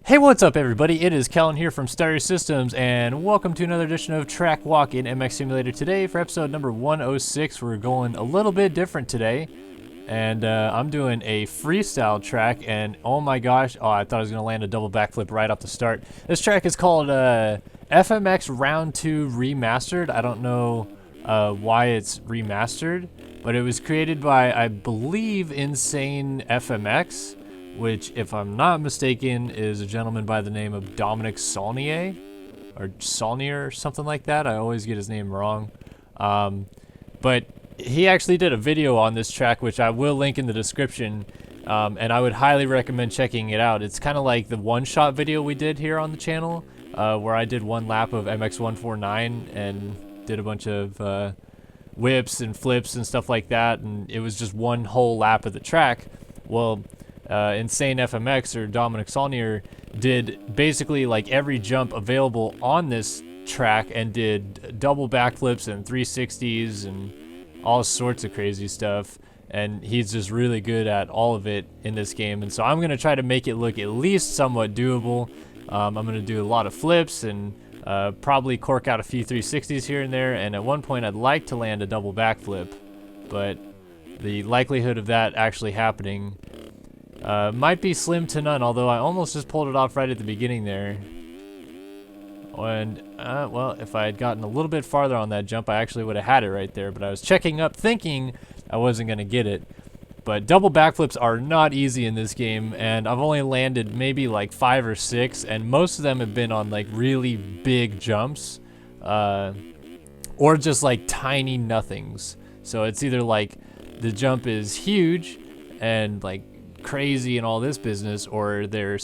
Hey, what's up everybody? It is Kellen here from Stereo Systems, and welcome to another edition of Track Walk in MX Simulator. Today, for episode number 106, we're going a little bit different today. And I'm doing a freestyle track, and oh my gosh, I thought I was going to land a double backflip right off the start. This track is called FMX Round 2 Remastered. I don't know why it's remastered, but it was created by, I believe, InsaneFMX, which, if I'm not mistaken, is a gentleman by the name of Dominic Saulnier, or Saulnier, or something like that. I always get his name wrong. But he actually did a video on this track, which I will link in the description, and I would highly recommend checking it out. It's kind of like the one-shot video we did here on the channel, where I did one lap of MX149 and did a bunch of whips and flips and stuff like that, and it was just one whole lap of the track. Well, InsaneFMX, or Dominic Saulnier, did basically like every jump available on this track and did double backflips and 360s and all sorts of crazy stuff, and he's just really good at all of it in this game. And so I'm going to try to make it look at least somewhat doable. I'm going to do a lot of flips and probably cork out a few 360s here and there, and at one point I'd like to land a double backflip, but the likelihood of that actually happening might be slim to none, although I almost just pulled it off right at the beginning there. And, well, if I had gotten a little bit farther on that jump, I actually would have had it right there, but I was checking up thinking I wasn't going to get it. But double backflips are not easy in this game, and I've only landed maybe like 5 or 6, and most of them have been on like really big jumps, or just like tiny nothings. So it's either like the jump is huge and like crazy and all this business, or they're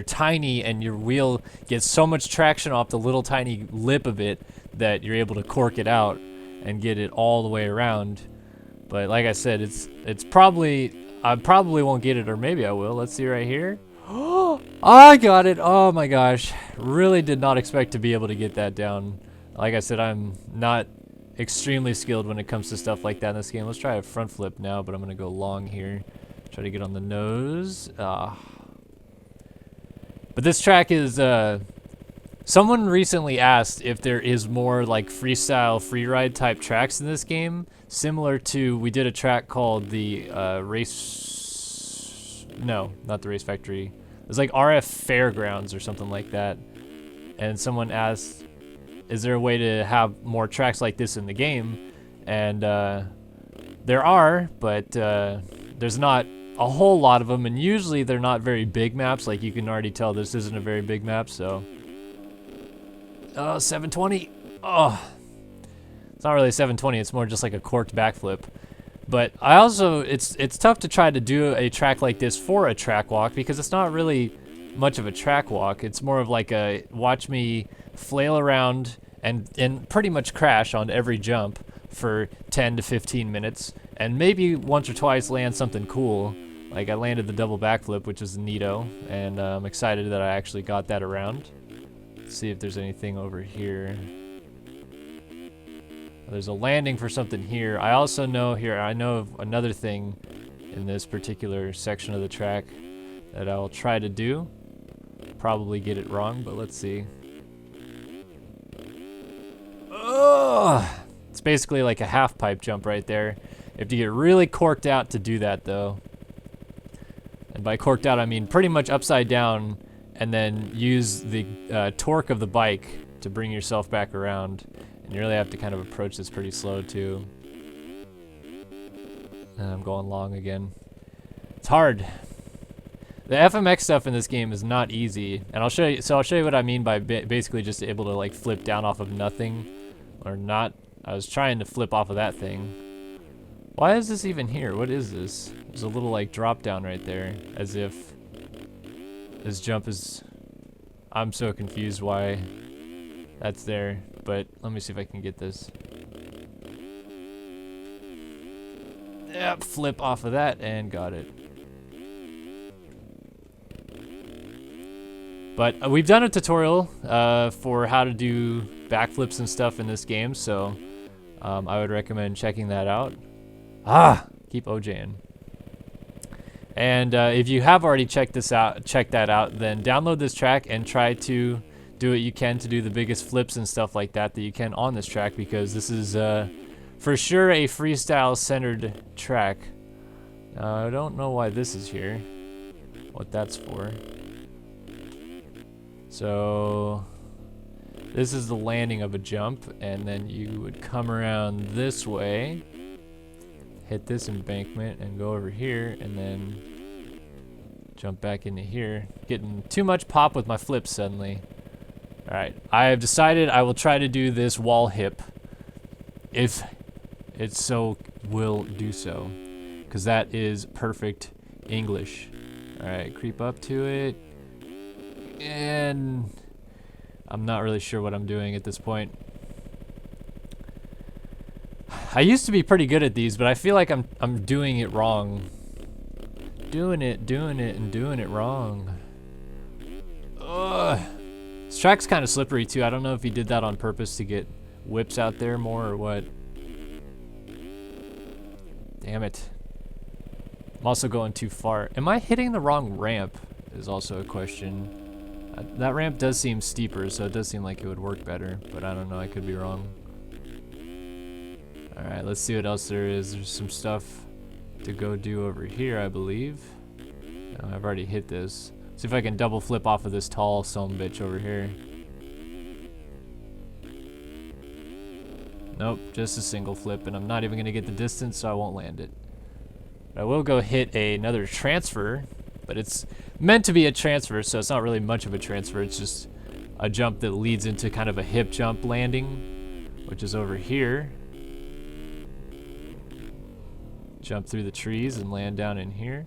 tiny and your wheel gets so much traction off the little tiny lip of it that you're able to cork it out and get it all the way around. But like I said, it's probably, I probably won't get it, or maybe I will. Let's see right here. Oh, I got it. Oh my gosh, really did not expect to be able to get that down. Like I said, I'm not extremely skilled when it comes to stuff like that in this game. Let's try a front flip now, but I'm gonna go long here. Try to get on the nose. But this track is, someone recently asked if there is more like freestyle freeride type tracks in this game, similar to, we did a track called the no, not the Race Factory. It was like RF Fairgrounds or something like that. And someone asked, is there a way to have more tracks like this in the game? And there are, but there's not a whole lot of them, and usually they're not very big maps. Like, you can already tell this isn't a very big map, so. Oh, 720. Oh, it's not really 720. It's more just like a corked backflip. But I also, it's tough to try to do a track like this for a track walk, because it's not really much of a track walk. It's more of like a watch me flail around and pretty much crash on every jump for 10 to 15 minutes, and maybe once or twice land something cool. Like, I landed the double backflip, which is neato, and I'm excited that I actually got that around. Let's see if there's anything over here. There's a landing for something here. I also know here, I know of another thing in this particular section of the track that I'll try to do. Probably get it wrong, but let's see. Ugh! It's basically like a half pipe jump right there. You have to get really corked out to do that, though. And by corked out, I mean pretty much upside down, and then use the torque of the bike to bring yourself back around. And you really have to kind of approach this pretty slow, too. And I'm going long again. It's hard. The FMX stuff in this game is not easy, and I'll show you. So I'll show you what I mean by basically just able to like flip down off of nothing, or not. I was trying to flip off of that thing. Why is this even here? What is this? There's a little like drop down right there, as if this jump is, I'm so confused why that's there, but let me see if I can get this. Yep, flip off of that and got it. But we've done a tutorial for how to do backflips and stuff in this game, so I would recommend checking that out. Keep OJing. And if you have already checked that out, then download this track and try to do what you can to do the biggest flips and stuff like that you can on this track, because this is for sure a freestyle centered track. I don't know why this is here, what that's for. So this is the landing of a jump, and then you would come around this way, hit this embankment, and go over here, and then jump back into here. Getting too much pop with my flips suddenly. Alright, I have decided I will try to do this wall hip, if it so will do so, because that is perfect English. Alright, creep up to it, and I'm not really sure what I'm doing at this point. I used to be pretty good at these, but I feel like I'm doing it wrong. Doing it, and doing it wrong. Ugh. This track's kind of slippery too. I don't know if he did that on purpose to get whips out there more or what. Damn it. I'm also going too far. Am I hitting the wrong ramp is also a question. That ramp does seem steeper, so it does seem like it would work better, but I don't know, I could be wrong. Alright, let's see what else there is. There's some stuff to go do over here, I believe. No, I've already hit this. See if I can double flip off of this tall sumbitch over here. Nope, just a single flip, and I'm not even going to get the distance, so I won't land it. But I will go hit another transfer, but it's meant to be a transfer, so it's not really much of a transfer. It's just a jump that leads into kind of a hip jump landing, which is over here. Jump through the trees and land down in here.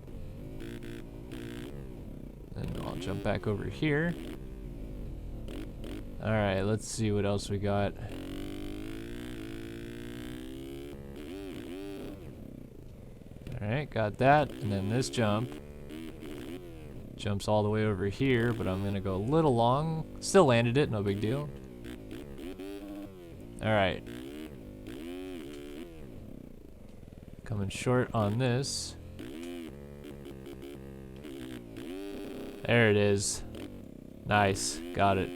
And I'll jump back over here. Alright, let's see what else we got. Alright, got that. And then this jump jumps all the way over here, but I'm gonna go a little long. Still landed it, no big deal. Alright. Coming short on this. There it is. Nice, got it.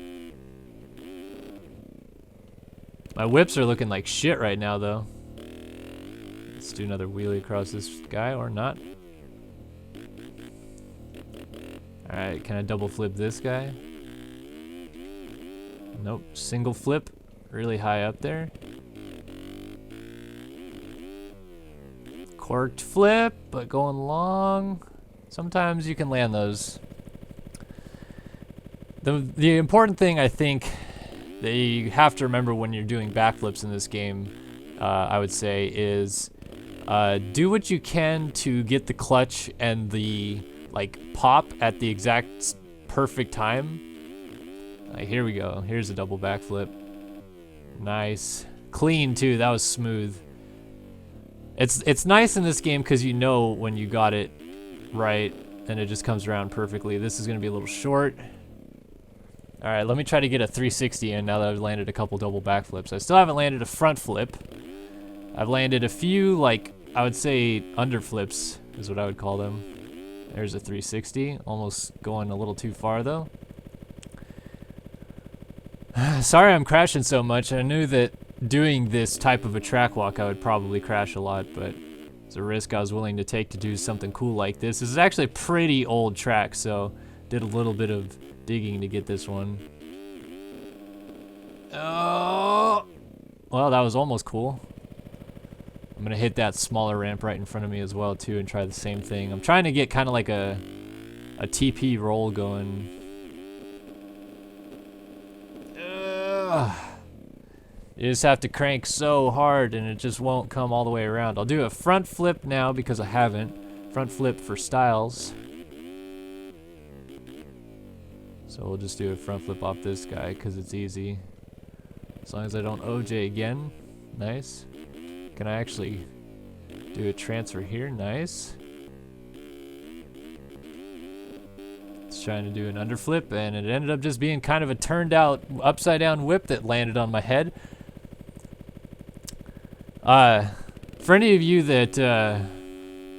My whips are looking like shit right now though. Let's do another wheelie across this guy, or not. Alright, can I double flip this guy? Nope, single flip, really high up there. Corked flip, but going long. Sometimes you can land those. The important thing I think that you have to remember when you're doing backflips in this game, I would say, is do what you can to get the clutch and the pop at the exact perfect time. Here we go. Here's a double backflip. Nice, clean too. That was smooth. It's nice in this game because you know when you got it right, and it just comes around perfectly. This is gonna be a little short. All right, let me try to get a 360 in now that I've landed a couple double backflips. I still haven't landed a front flip. I've landed a few, I would say underflips is what I would call them. There's a 360, almost going a little too far though. Sorry I'm crashing so much. I knew that doing this type of a track walk I would probably crash a lot, but it's a risk I was willing to take to do something cool like this. This is actually a pretty old track, so did a little bit of digging to get this one. Oh, well, that was almost cool. I'm gonna hit that smaller ramp right in front of me as well too and try the same thing. I'm trying to get kind of like a TP roll going. You just have to crank so hard and it just won't come all the way around. I'll do a front flip now because I haven't. Front flip for styles. So we'll just do a front flip off this guy because it's easy. As long as I don't OJ again. Nice. Can I actually do a transfer here? Nice. It's trying to do an underflip, and it ended up just being kind of a turned out upside down whip that landed on my head. For any of you that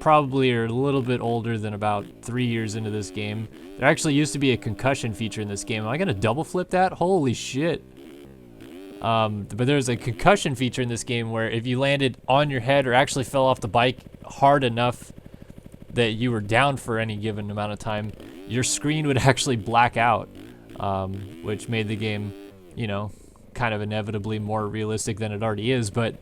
probably are a little bit older than about 3 years into this game. There actually used to be a concussion feature in this game. Am I gonna double flip that? Holy shit. But there's a concussion feature in this game where if you landed on your head or actually fell off the bike hard enough that you were down for any given amount of time, your screen would actually black out, which made the game, you know, kind of inevitably more realistic than it already is. But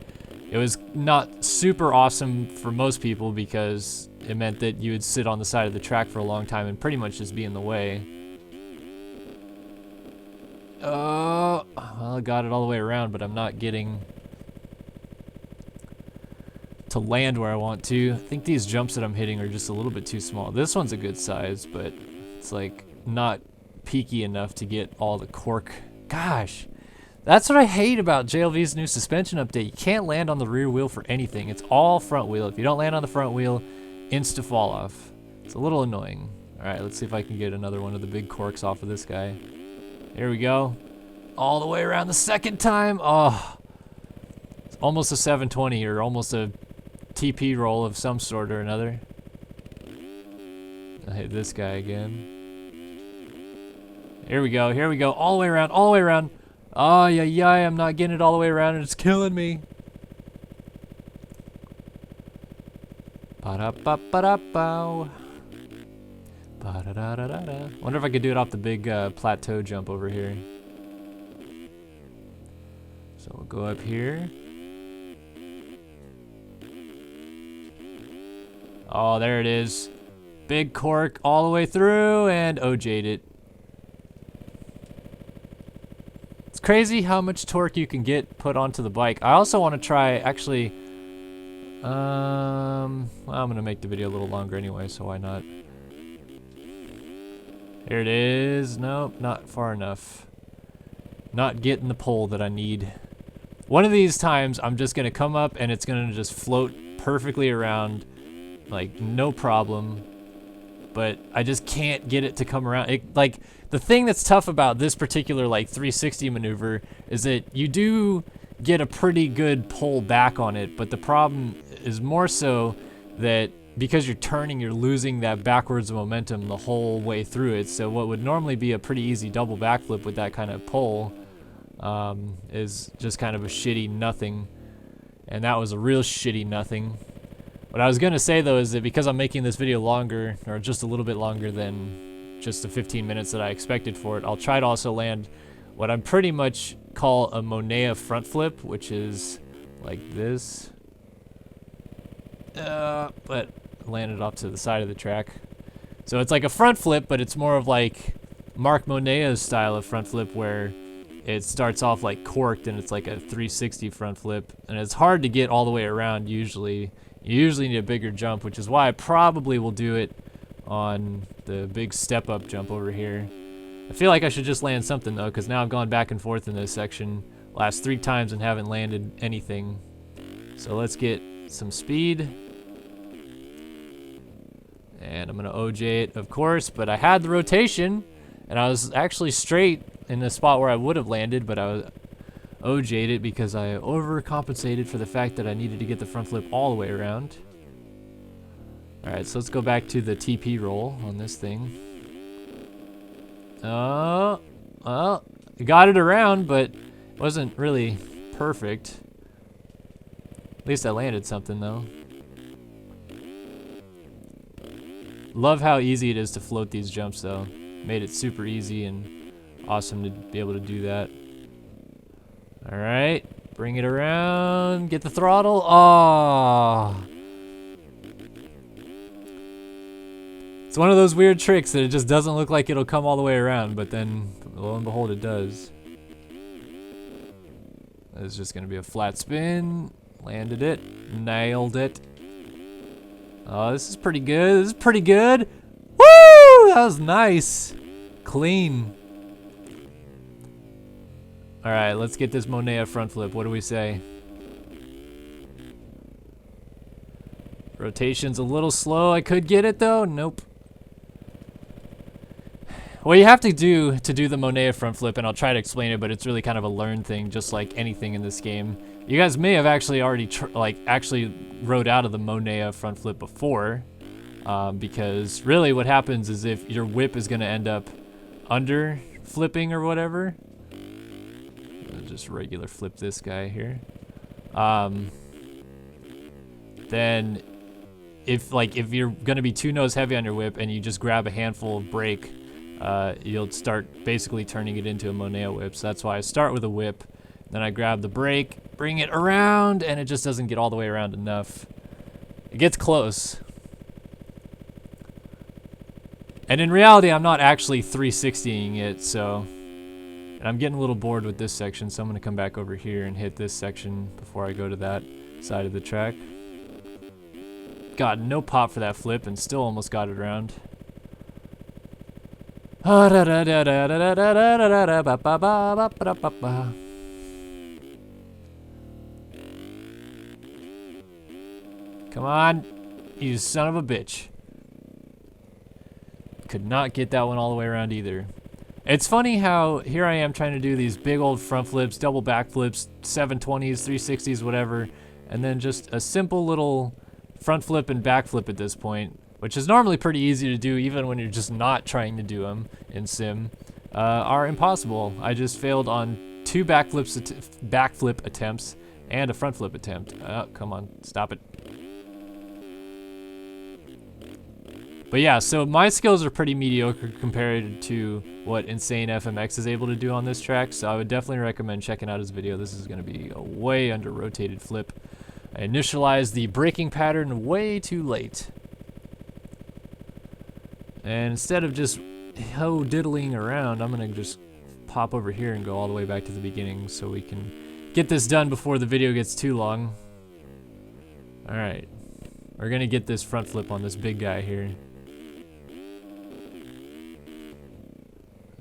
it was not super awesome for most people because it meant that you would sit on the side of the track for a long time and pretty much just be in the way. Well, I got it all the way around, but I'm not getting to land where I want to. I think these jumps that I'm hitting are just a little bit too small. This one's a good size, but it's like not peaky enough to get all the cork. Gosh, that's what I hate about JLV's new suspension update. You can't land on the rear wheel for anything. It's all front wheel. If you don't land on the front wheel, insta fall off. It's a little annoying. All right, let's see if I can get another one of the big corks off of this guy. Here we go. All the way around the second time. Oh, it's almost a 720 or almost a TP roll of some sort or another. I hit this guy again. Here we go. Here we go. All the way around. All the way around. Oh, yeah, I'm not getting it all the way around and it's killing me. Ba-da-ba-ba-da-bow. Ba-da-da-da-da-da. Wonder if I could do it off the big plateau jump over here. So we'll go up here. Oh, there it is. Big cork all the way through and OJ'd it. It's crazy how much torque you can get put onto the bike. I also want to try, actually, well, I'm going to make the video a little longer anyway, so why not? Here it is. Nope, not far enough. Not getting the pole that I need. One of these times, I'm just going to come up and it's going to just float perfectly around, like, no problem. But I just can't get it to come around. Like, the thing that's tough about this particular, like, 360 maneuver is that you do get a pretty good pull back on it, but the problem is more so that because you're turning, you're losing that backwards momentum the whole way through it. So what would normally be a pretty easy double backflip with that kind of pull is just kind of a shitty nothing. And that was a real shitty nothing. What I was going to say, though, is that because I'm making this video longer, or just a little bit longer than just the 15 minutes that I expected for it, I'll try to also land what I'm pretty much call a Monea front flip, which is like this. But landed off to the side of the track. So it's like a front flip, but it's more of like Mark Monea's style of front flip where it starts off like corked and it's like a 360 front flip. And it's hard to get all the way around usually. You usually need a bigger jump, which is why I probably will do it on the big step up jump over here. I feel like I should just land something though, because now I've gone back and forth in this section last 3 times and haven't landed anything. So let's get some speed. And I'm going to OJ it, of course, but I had the rotation, and I was actually straight in the spot where I would have landed, but I was OJ'd it because I overcompensated for the fact that I needed to get the front flip all the way around. Alright, so let's go back to the TP roll on this thing. Oh, well, I got it around, but it wasn't really perfect. At least I landed something, though. Love how easy it is to float these jumps, though. Made it super easy and awesome to be able to do that. Alright, bring it around, get the throttle. Oh! It's one of those weird tricks that it just doesn't look like it'll come all the way around, but then, lo and behold, it does. It's just gonna be a flat spin. Landed it, nailed it. Oh, this is pretty good. This is pretty good. Woo! That was nice. Clean. All right, let's get this Monea front flip. What do we say? Rotation's a little slow. I could get it though. Nope. What you have to do the Monea front flip, and I'll try to explain it, but it's really kind of a learned thing, just like anything in this game. You guys may have actually already actually rode out of the Monea front flip before, because really what happens is if your whip is going to end up under flipping or whatever, I'll just regular flip this guy here. Then if you're going to be two nose heavy on your whip and you just grab a handful of brake, you'll start basically turning it into a Monea whip. So that's why I start with a whip, then I grab the brake, bring it around, and it just doesn't get all the way around enough. It gets close. And in reality, I'm not actually 360ing it, so... And I'm getting a little bored with this section, so I'm going to come back over here and hit this section before I go to that side of the track. Got no pop for that flip and still almost got it around. Come on, you son of a bitch. Could not get that one all the way around either. It's funny how here I am trying to do these big old front flips, double back flips, 720s, 360s, whatever, and then just a simple little front flip and back flip at this point, which is normally pretty easy to do even when you're just not trying to do them in sim, are impossible. I just failed on 2 backflip attempts and a front flip attempt. Oh, come on, stop it. But yeah, so my skills are pretty mediocre compared to what InsaneFMX is able to do on this track, so I would definitely recommend checking out his video. This is going to be a way under-rotated flip. I initialized the braking pattern way too late. And instead of just diddling around, I'm going to just pop over here and go all the way back to the beginning so we can get this done before the video gets too long. Alright, we're going to get this front flip on this big guy here.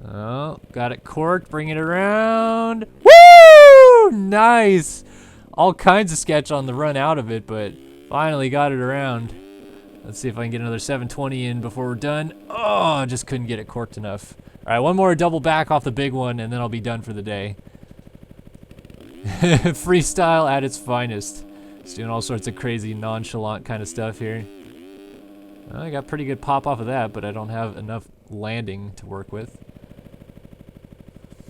Oh, got it corked, bring it around. Woo! Nice! All kinds of sketch on the run out of it, but finally got it around. Let's see if I can get another 720 in before we're done. Oh, I just couldn't get it corked enough. All right, one more double back off the big one, and then I'll be done for the day. Freestyle at its finest. Just doing all sorts of crazy, nonchalant kind of stuff here. I got pretty good pop off of that, but I don't have enough landing to work with.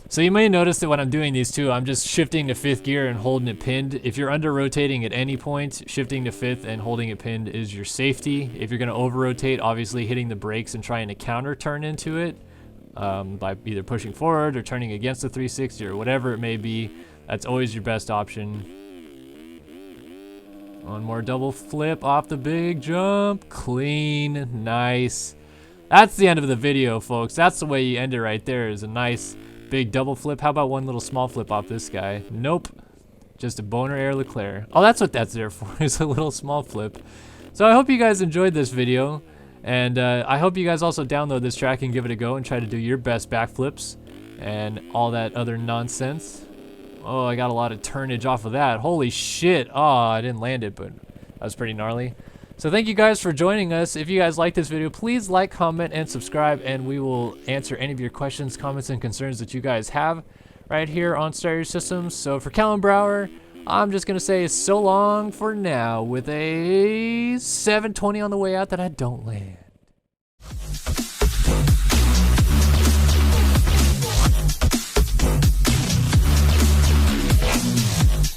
So you may notice that when I'm doing these too, I'm just shifting to 5th gear and holding it pinned. If you're under rotating at any point, shifting to 5th and holding it pinned is your safety. If you're gonna over rotate, obviously hitting the brakes and trying to counter turn into it by either pushing forward or turning against the 360 or whatever it may be, that's always your best option. One more double flip off the big jump, clean, nice. That's the end of the video, folks. That's the way you end it right there, is a nice big double flip. How about one little small flip off this guy? Nope. Just a boner air Leclerc. Oh, that's what that's there for, is a little small flip. So I hope you guys enjoyed this video. And I hope you guys also download this track and give it a go and try to do your best backflips and all that other nonsense. Oh, I got a lot of turnage off of that. Holy shit. Oh, I didn't land it, but that was pretty gnarly. So thank you guys for joining us. If you guys like this video, please like, comment, and subscribe, and we will answer any of your questions, comments, and concerns that you guys have right here on Stereo Systems. So for Kellen Brower, I'm just going to say so long for now with a 720 on the way out that I don't land.